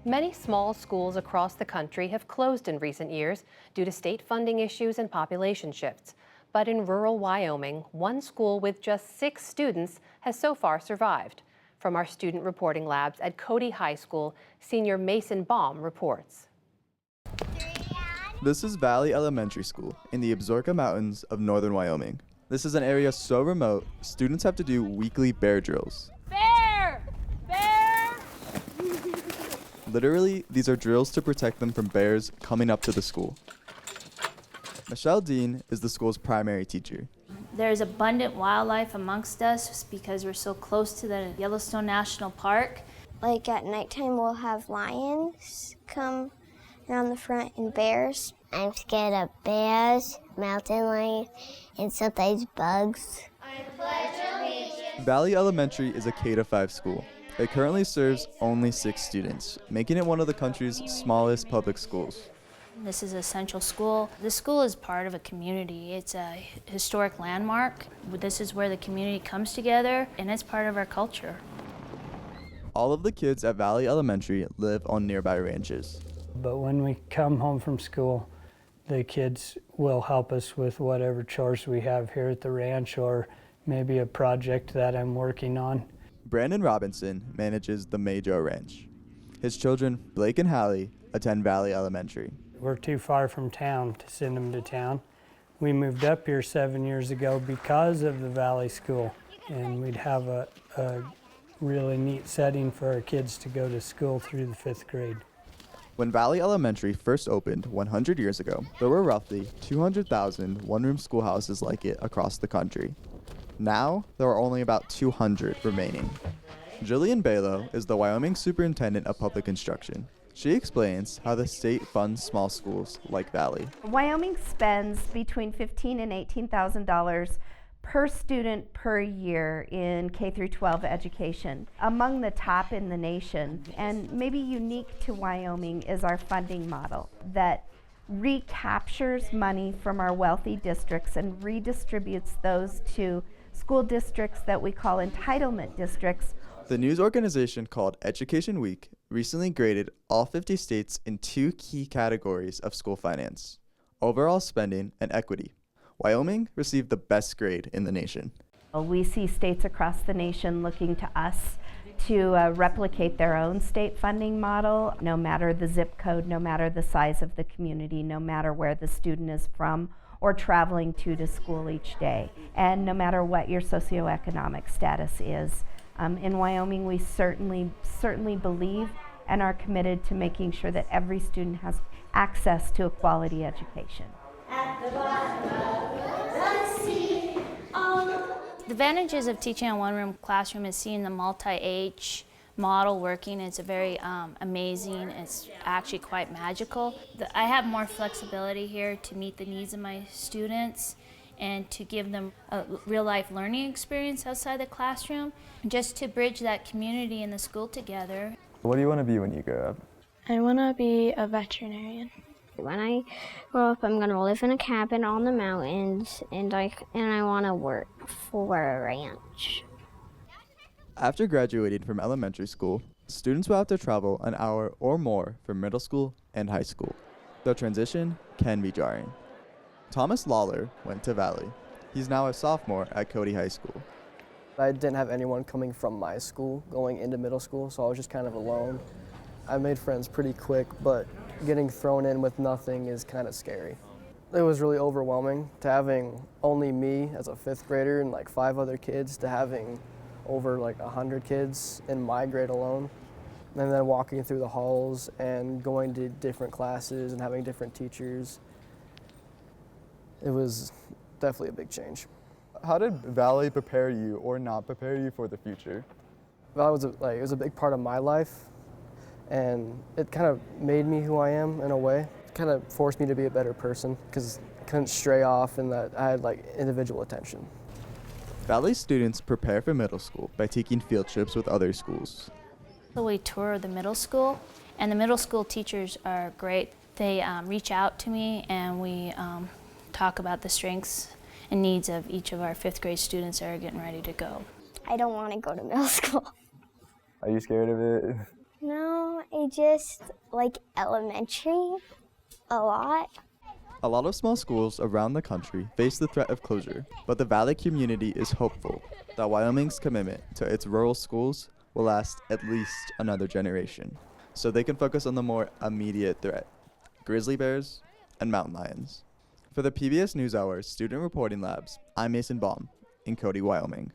Many small schools across the country have closed in recent years due to state funding issues and population shifts. But in rural Wyoming, one school with just 6 students has so far survived. From our student reporting labs at Cody High School, senior Mason Baum reports. This is Valley Elementary School in the Absaroka Mountains of northern Wyoming. This is an area so remote, students have to do weekly bear drills. Bear! Bear! Literally, these are drills to protect them from bears coming up to the school. Michelle Dean is the school's primary teacher. There's abundant wildlife amongst us because we're so close to the Yellowstone National Park. Like at nighttime, we'll have lions come around the front and bears. I'm scared of bears, mountain lions, and sometimes bugs. Valley Elementary is a K-5 school. It currently serves only 6 students, making it one of the country's smallest public schools. This is a central school. This school is part of a community. It's a historic landmark. This is where the community comes together, and it's part of our culture. All of the kids at Valley Elementary live on nearby ranches. But when we come home from school, the kids will help us with whatever chores we have here at the ranch or maybe a project that I'm working on. Brandon Robinson manages the Majo Ranch. His children, Blake and Hallie, attend Valley Elementary. We're too far from town to send them to town. We moved up here 7 years ago because of the Valley School, and we'd have a really neat setting for our kids to go to school through the 5th grade. When Valley Elementary first opened 100 years ago, there were roughly 200,000 one-room schoolhouses like it across the country. Now, there are only about 200 remaining. Jillian Balo is the Wyoming Superintendent of Public Instruction. She explains how the state funds small schools like Valley. Wyoming spends between $15,000 and $18,000 per student per year in K through 12 education, among the top in the nation. And maybe unique to Wyoming is our funding model that recaptures money from our wealthy districts and redistributes those to school districts that we call entitlement districts. The news organization called Education Week recently graded all 50 states in 2 key categories of school finance: overall spending and equity. Wyoming received the best grade in the nation. We see states across the nation looking to us to replicate their own state funding model, no matter the zip code, no matter the size of the community, no matter where the student is from or traveling to school each day, and no matter what your socioeconomic status is. In Wyoming, we certainly believe and are committed to making sure that every student has access to a quality education. The advantages of teaching in a one-room classroom is seeing the multi-age model working. It's a very amazing. It's actually quite magical. I have more flexibility here to meet the needs of my students and to give them a real-life learning experience outside the classroom, just to bridge that community and the school together. What do you want to be when you grow up? I want to be a veterinarian. When I grow up, I'm going to live in a cabin on the mountains, and I want to work for a ranch. After graduating from elementary school, students will have to travel an hour or more from middle school and high school. The transition can be jarring. Thomas Lawler went to Valley. He's now a sophomore at Cody High School. I didn't have anyone coming from my school going into middle school, so I was just kind of alone. I made friends pretty quick, but getting thrown in with nothing is kind of scary. It was really overwhelming to having only me as a 5th grader and like 5 other kids to having over like 100 kids in my grade alone. And then walking through the halls and going to different classes and having different teachers. It was definitely a big change. How did Valley prepare you or not prepare you for the future? Valley was it was a big part of my life, and it kind of made me who I am in a way. It kind of forced me to be a better person because I couldn't stray off and that I had like individual attention. Valley students prepare for middle school by taking field trips with other schools. So we tour the middle school, and the middle school teachers are great. They reach out to me, and we talk about the strengths and needs of each of our 5th grade students that are getting ready to go. I don't want to go to middle school. Are you scared of it? No, I just like elementary a lot. A lot of small schools around the country face the threat of closure, but the Valley community is hopeful that Wyoming's commitment to its rural schools will last at least another generation, so they can focus on the more immediate threat: grizzly bears and mountain lions. For the PBS NewsHour Student Reporting Labs, I'm Mason Baum in Cody, Wyoming.